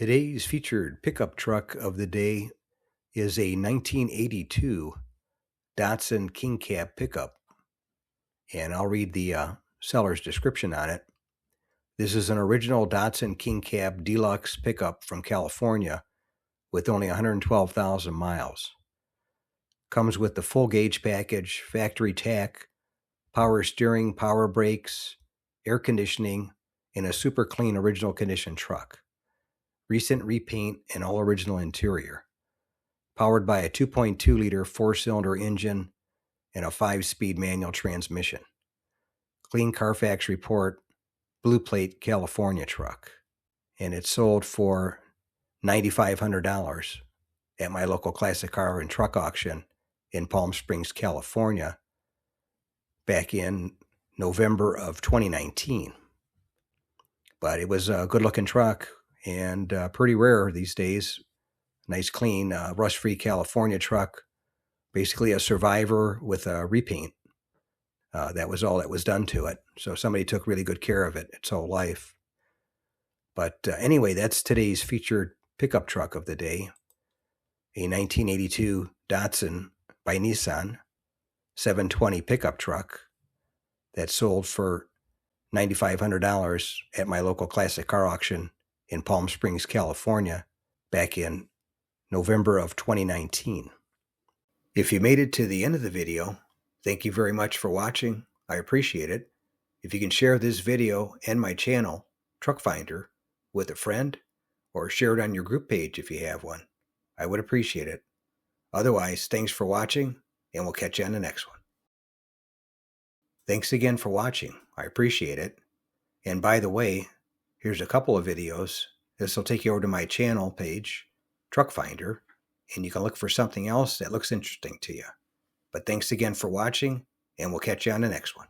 Today's featured pickup truck of the day is a 1982 Datsun King Cab pickup, and I'll read the seller's description on it. This is an original Datsun King Cab Deluxe pickup from California with only 112,000 miles. Comes with the full gauge package, factory tack, power steering, power brakes, air conditioning, and a super clean original condition truck. Recent repaint and all original interior. Powered by a 2.2-liter four-cylinder engine and a 5-speed manual transmission. Clean Carfax report, blue plate California truck. And it's sold for $9,500 at my local classic car and truck auction in Palm Springs, California, back in November of 2019. But it was a good-looking truck and pretty rare these days. Nice, clean, rust-free California truck. Basically a survivor with a repaint. That was all that was done to it. So somebody took really good care of it its whole life. But anyway, that's today's featured pickup truck of the day. A 1982 Datsun by Nissan 720 pickup truck that sold for $9,500 at my local classic car auction in Palm Springs, California, back in November of 2019. If you made it to the end of the video, thank you very much for watching. I appreciate it. If you can share this video and my channel, Truck Finder, with a friend, or share it on your group page if you have one, I would appreciate it. Otherwise, thanks for watching, and we'll catch you on the next one. Thanks again for watching. I appreciate it. And by the way, here's a couple of videos. This will take you over to my channel page, Truck Finder, and you can look for something else that looks interesting to you. But thanks again for watching, and we'll catch you on the next one.